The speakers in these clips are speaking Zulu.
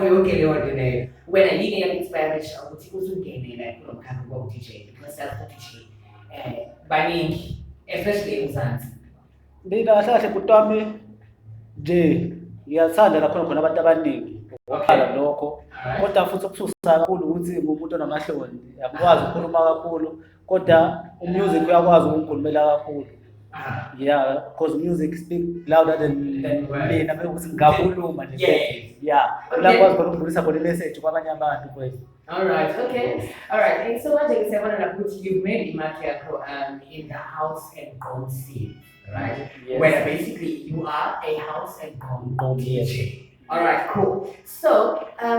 yonke leyo nto leyo wena yini eyaku-inspirisha ukuthi uzungenela kulo mkhakha wobu-DJ because self DJ baningi especially eMzansi. Mina kahle kahle bhuti wami nje ngiyathanda lapho khona abantu abaningi oqala lokho kodwa futhi okususa kakhulu ukuthi ngumuntu onamahloni yakwazi ukukhuluma kakhulu kodwa umusic uyakwazi ukungikhulumela kakhulu. Yeah, because music speak louder than mina bekuthi ngakhuluma nje. Yeah, uyakwazi khona ukudlulisa khona i-message kwabanye abantu kwethu. All right, okay. All right. And so what I want to put you've made imaki in the house and gqom scene, right? Yes. Where basically you are a house and gqom DJ. All right, cool. So,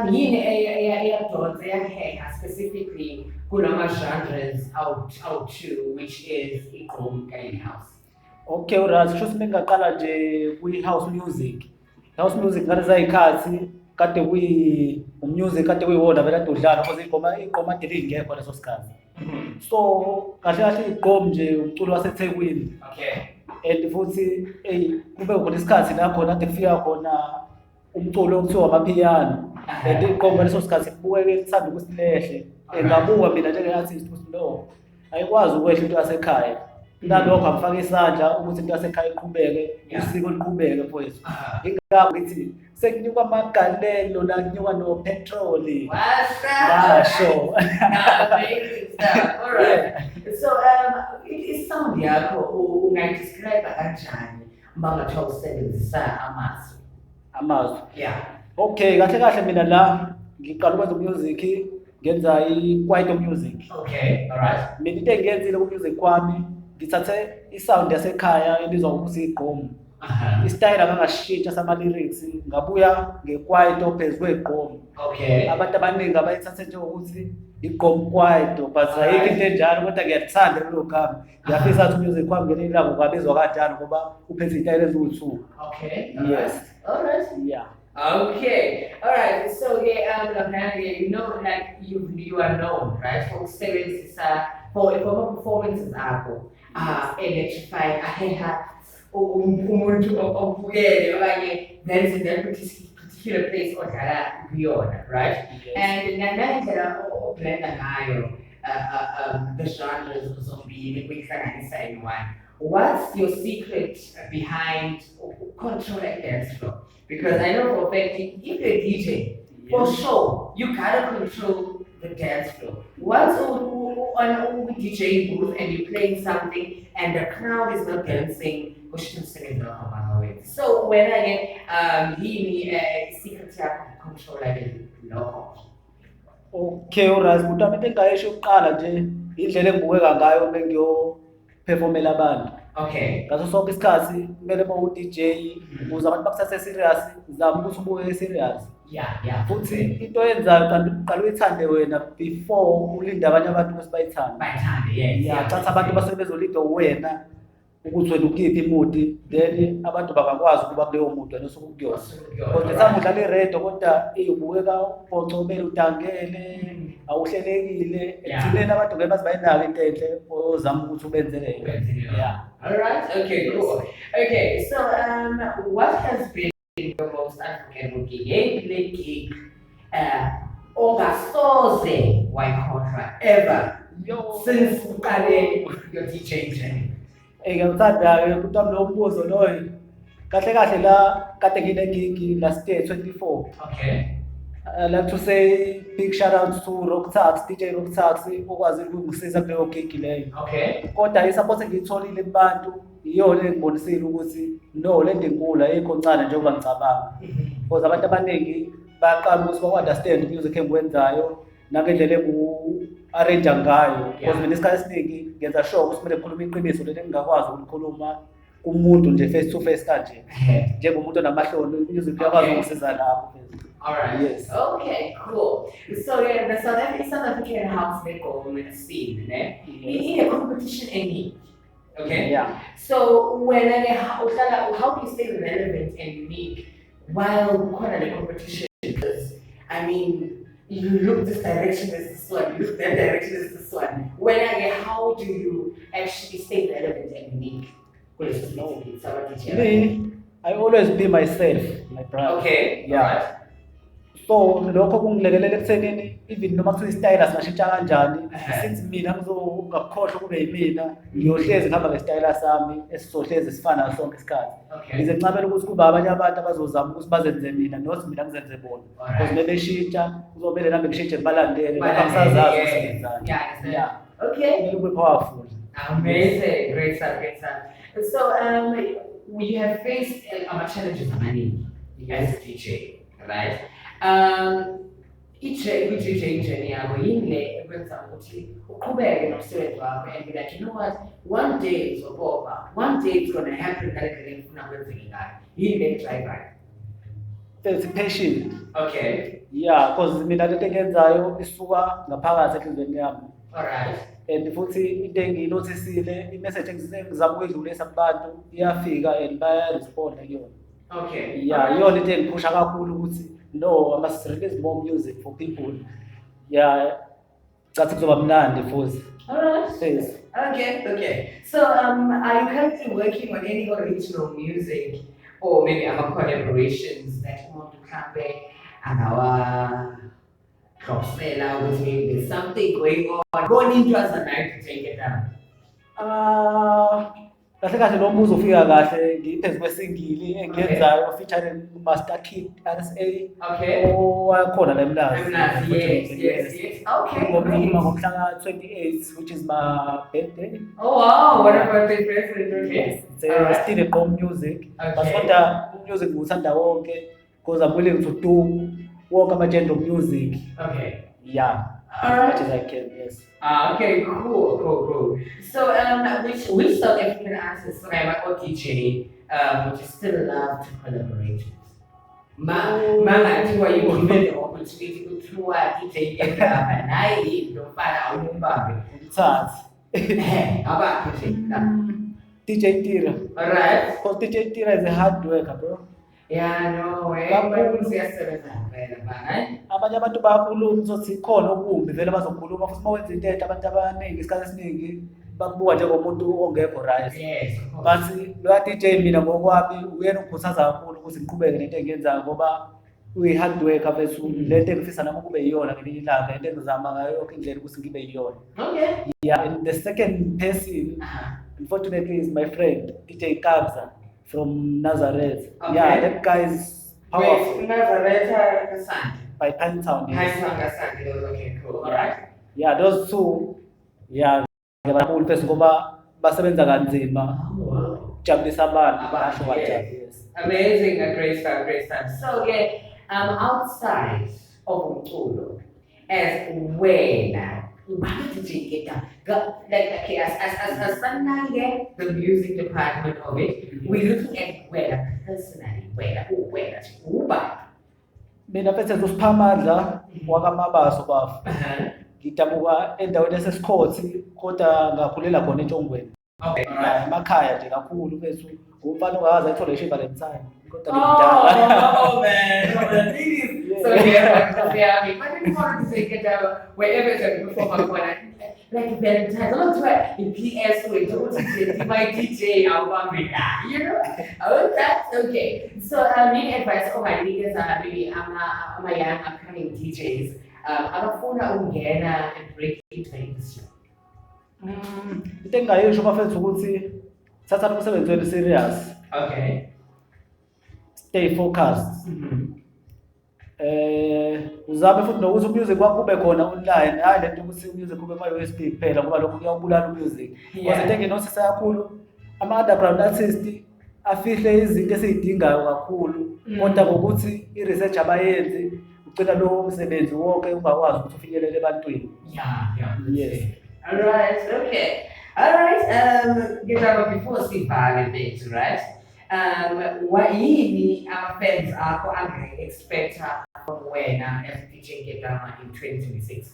yini eyadonsa yaheha specifically kulama genres out to which is igqom kanye house. Okay, right. Kusho ukuthi ngingaqala nje kwi-house music. House music ngathi zayikhathi kade umusic kade kuyiwona vele kade udlala because igqoma ade lingekho leso sikhathi. So kahle kahle igqom nje umculo waseThekwini. Okay. And futhi kube khona isikhathi la khona kade kufika khona umculo okuthiwa amapiano. And igqom leso sikhathi kubukeke lithanda ukusilehle. Ngabuka mina njenge-artist ukuthi no ayikwazi ukwehla into yasekhaya. Nalokho amfaka isandla ukuthi into yasekhaya iqhubeke, usiko liqhubeke mfowethu. Ingakho ngithi sekunyuka amagalelo la kunyuka no-petrol. Basho. Amazing stuff. All right. So isound yakho ungayidescribe kanjani bangathiwa usebenzisa amazwi? Amazwi. Yeah. Okay, kahle kahle mina la ngiqala ukwenza music ngenza i-kwaito music. Okay, all right. Mina into engiyenzile ku-music kwami ngithathe isound yasekhaya elizwa ukuthi igqom. Istyle akangashintsha sama-lyrics ngabuya ngekwaito phezu kwegqom. Okay. Abantu abaningi abayithathe njengokuthi igqom kwaito but ayikho into enjalo kodwa ngiyathanda lelo gama. Ngiyafisa ukuthi umusic wami ngelinye ilanga ungabizwa kanjalo ngoba uphethe iy'tayela eziwu-2. Okay. Yes. All right. Yeah. Okay, all right. So you know, like you are known, right, for services, for performances akho, electrifying aheha umuntu obukele okanye there's in that particular place odlala kuyona, right? And nandlela oblenda ngayo the genres zombili kuyihlanganisa in one. What's your secret behind control that dance floor? Because I know for a fact, if you're a DJ, for sure, you gotta control the dance floor. Once on a DJ booth and you're playing something and the crowd is not dancing, so when I get secret control like local. Okay, alright. But I think I should call it indlela engibukeka ngayo bengiyophefomela abantu. Okay. Ngaso sonke isikhathi kumele uma u-DJ ukuze abantu bakuthathe serious, zama ukuthi ubuke serious. Yeah. Futhi into yenzayo kanti uqala uyithande wena before ulinde abanye abantu ukuthi bayithande. Bayithande, yes. Yeah, cathi abantu basuke bezolinda wena ukuthi wena ukuyiphi imudi then abantu bangakwazi ukuba kuleyo mudi wena osuke ukuyona. Kodwa thamba udlala i-radio kodwa ubukeka uphocobele udangele awuhlelekile ekugcineni abantu ngeke baze bayinake into enhle ozama ukuthi ubenzele yona. Yeah. All right. Okay. Cool. Okay. So what has been your most unforgettable gig ongasoze wayikhohlwa ever since uqale your DJ journey? Ngiyawuthanda-ke ukuthi wami lowo mbuzo loyo. Kahle kahle la kade ngine-gig last year 24. Okay. I like to say big shout out to Rocktax, DJ Rocktax okwazi ukungisiza kuleyo gig leyo. Okay. Kodwa i-support engiyitholile kubantu iyona engibonisile ukuthi no lento enkulu ayikho ncane njengoba ngicabanga. Because abantu abaningi bayaqala ukuthi ba-understand i-music engikwenzayo nangendlela engu-arrange ngayo. Because mina isikhathi esiningi ngenza sure ukuthi kumele ngikhulume iqiniso lento engingakwazi ukulikhuluma kumuntu nje face to face kanje. Njengomuntu onamahloni i-music uyakwazi ukungisiza lapho. All right. Yes. Okay, cool. So the South African house makeover scene, in a competition any. Okay. Yeah. So when how do you stay relevant and unique while on the competition? Because I mean, you look this direction as this one, you look that direction as this one. How do you actually stay relevant and unique? Me, I always be myself, my brother. Okay. Yeah. Right. So lokho kungilekelela ekuthenini even noma kuthiwa isitayela singashintsha kanjani, since mina ngizongakukhohlwa kube yimina, ngiyohlezi ngihamba ngesitayela sami esizohlezi sifana sonke isikhathi. Okay. Ngize ngincamela ukuthi kube abanye abantu abazozama ukuthi bazenze mina, not mina ngizenze bona. Because mebeshintsha kuzomele nami ngishintshe ngibalandele, ngoba ngisazazi ukuthi ngenzani. Yeah. Okay. Kumele kube powerful. Amazing, great stuff. So, we have faced challenges amaningi as a DJ, right? DJ journey yakho yini ekwenza ukuthi uqhubeke nomsebenzi wakho and be like, you know what, one day izobopha, one day it's gonna happen ngale ngifuna kwenzeke ngayo. Yini le driver? It's patient. Okay. Yeah, because mina lento engiyenzayo isuka ngaphakathi enhlizweni yami. Alright. And futhi into engiyinotisile, i-message engizama ukuyidlulisa kubantu iyafika and baya-responda kuyona. Okay. Yeah, iyona into engiphusha kakhulu ukuthi no, I must release more music for people. Yeah, cathi kuzoba mnandi futhi. Alright. Yes. Okay. So, are you currently working on any original music or maybe other collaborations that you want to come back and our cross-seller with maybe there's something going on? Go into us and I to take it down. Kahle kahle lo mbuzo ufika kahle ngiphezu kwesingili engiyenzayo featuring Master Kid RSA. Okay. Owakhona la Mlazi. Yes. Okay. Ngomhla ka-28, which is my birthday. Oh wow, what a birthday present. Okay. It's still a bomb music. Okay. But kodwa music ngiwuthanda wonke because I'm willing to do wonke ama-genre of music. Okay. Yeah. Alright. As much as I can, yes. Okay, cool. So, which South African artists or DJ would you still love to collaborate with? Mangathiwa you given the opportunity to tour DJ Ngegama naye lomfana awumbambe. Umthatha. Abakhe nje. DJ Tira. Alright. Because DJ Tira is a hard worker, bro. Yeah, no way. Siyasebenza ngempela bana. Abanye abantu bayakhuluma ukuthi khona okumbi vele bazokhuluma futhi mawenza into enhle abantu abaningi isikhathi esiningi bakubuka njengomuntu ongekho right. Yes. But lo DJ mina ngokwami uyena ukukhuthaza kakhulu ukuthi ngiqhubeke nento engiyenzayo ngoba uyi-hard worker bethu lento engifisa nami kube yiyona ngelinye ilanga into engizama ngayo yonke indlela ukuthi ngibe yiyona. Okay. Yeah, and the second person unfortunately is my friend DJ Kabza from Nazareth. Okay. Yeah, that guy is powerful. Wait, Nazareth Kasandi. By Pinetown. Yes. Pinetown Kasandi. Okay, cool. Alright. Yeah, those two. Yeah, ngiyabakhulu phezulu ngoba basebenza kanzima. Wow. Jabulisa abantu Abantu, basho yes. kanjani. Yes. Amazing, great stuff. So outside of umculo, as wena, why did you get that? Like, okay, as Sanage, the music department of it, we're looking at where personally, where Uba. Mina phethe uSiphamandla wakamabaso bafu. Ngidabuka endaweni yaseSikhothi kodwa ngakhulela khona eNtshongweni. Okay, alright. Emakhaya nje kakhulu bethu umfana ongakaze ayithole ishiva lemthani. Kodwa ngidala. Oh man, so yeah, I mean, but it's hard to take it down wherever it's a performer, like Valentine's. I'm not sure in PS way to my DJ album, you know? Oh, that's okay. So, main advice for my leaders are maybe I'm a young upcoming DJs. Abafuna ungena and break into the industry. Into engingayisho bafethu ukuthi thatha umsebenzi wenu serious. Okay. Stay focused. Uzame futhi nokuthi umusic wakho ube khona online, hayi lento ukuthi umusic ube ma-USB kuphela ngoba lokho kuyawubulala umusic. Because into enginothisa kakhulu ama-underground artist afihle izinto esiyidingayo kakhulu kodwa ngokuthi i-research abayenzi ugcina lo msebenzi wonke ungakwazi ukuthi ufinyelele ebantwini. Yeah. Yes. Alright, okay. Alright, before sibhale bethu, right? Yini ama-fans akho angayi-expecta from wena as DJ Ngegama in 2026?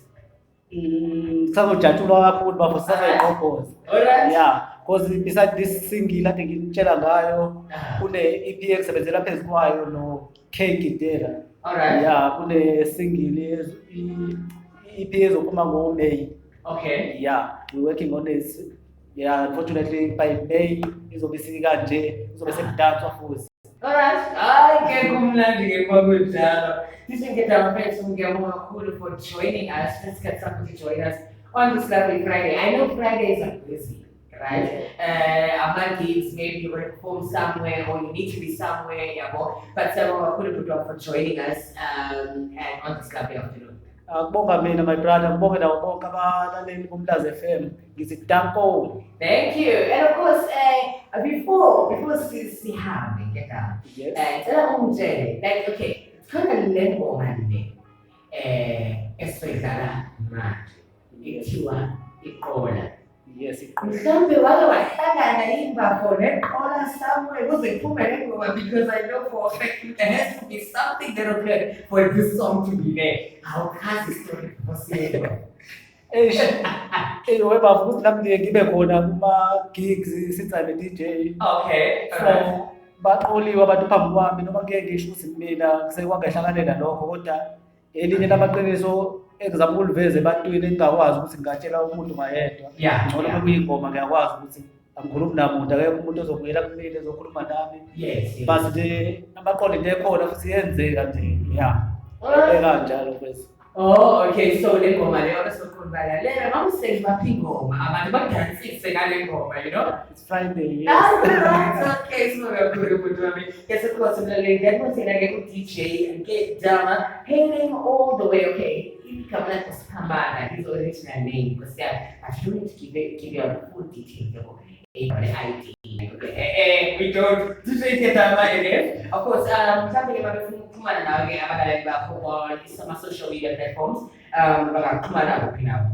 Kusazojatshulwa kakhulu bafo sisazayigqobhoza. Alright. Yeah, because beside this single ade ngitshela ngayo kune-EP engisebenzela phezu kwayo no-K Gidera. Alright. Yeah, kune single i-EP ezophuma ngoMay. Okay. Yeah, we're working on this. Yeah, unfortunately by May izobe sikanje, izobe sekudanswa futhi. Alright. Hayi ke kumnandi ke kwakunjalo. DJ Gedama, thanks for joining us. Let's get somebody to join us on this lovely Friday. I know Fridays are busy, right? Among gigs, maybe you're going to perform somewhere or you need to be somewhere, yeah, but someone could put up for joining us and on this lovely afternoon. Akubonga mina my brother, ngibonge nawo bonke abalaleli boMlazi FM. Ngithi danko. Thank you. And of course, before sihambe ngegama. Yes. Tell ungitshele like okay, khona le ngoma le esifika manje ethiwa iqola. Yes, iqola. Mhlambe wake wahlangana imbafo neqola somewhere kuze kuphume le ngoma because I know for a fact there has to be something that occurred for this song to be there. Awukhazi story possible. Weba futhi nami ngibe khona kuma gigs sitsabe DJ. Okay. So baqoliwe abantu phambi kwami noma ngeke ngisho ukuthi mina sekwangehlanganela lokho kodwa elinye lamaqiniso engizama ukuliveza ebantwini engingakwazi ukuthi ngingatshela umuntu mayedwa. Ngcono uma kuyingoma ngiyakwazi ukuthi angikhulumi namuntu akekho umuntu ozobuyela kumina ezokhuluma nami. Yes. Basi nje amaqondo into ekhona futhi yenzeka nje kanjalo kwezi. Oh, okay. So le ngoma leyo sokhuluma lalela ngomsebenzi baphingoma abantu badansise ngale ngoma, you know? It's Friday. That's right. Okay, so kakhulu futhi wami. Yes, of course, that was like DJ Gedama hailing all the way, okay. Igama lakho Siphambana, his original name, because I shouldn't give you a full detail. The ID. Okay. We don't DJ Gedama enough. Of course, something about kumana nawe ke abalaleli bakho on some social media platforms bangaxhumana kuphi nawe.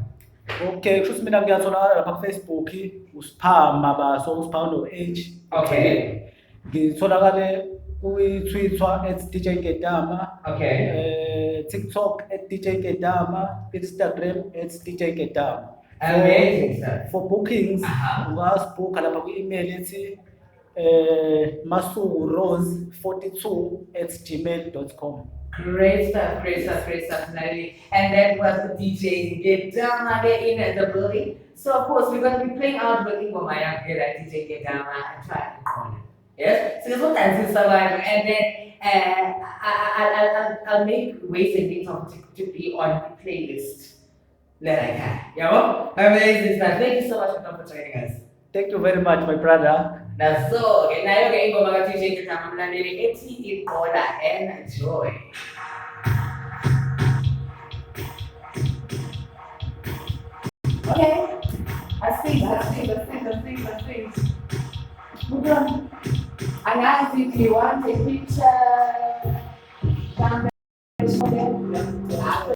Okay, kusho mina ngiyatholakala lapha ku Facebook uSiphama baso uSiphama no H. Okay. Ngitholakala ku-Twitter @DJ Gedama. Okay. TikTok @DJ Gedama, Instagram @DJ Gedama. Amazing stuff. For bookings, ungasibuka lapha ku-email ethi masukurose42@gmail.com. Great stuff, Natalie. And that was DJ Gedama in the building. So of course we're going to be playing out with Ingomaya here at DJ Gedama and try to call it. Yes? So that's what I'm surviving. And then I'll make ways and means to be on the playlist that I can. Yeah, amazing stuff. Thank you so much for joining us. Thank you very much, my brother. That's so. Okay, now you're going to go DJ Gedama mlandeli ethi iqola. Enjoy. Okay. I see. Hold on. And ask if you want a picture.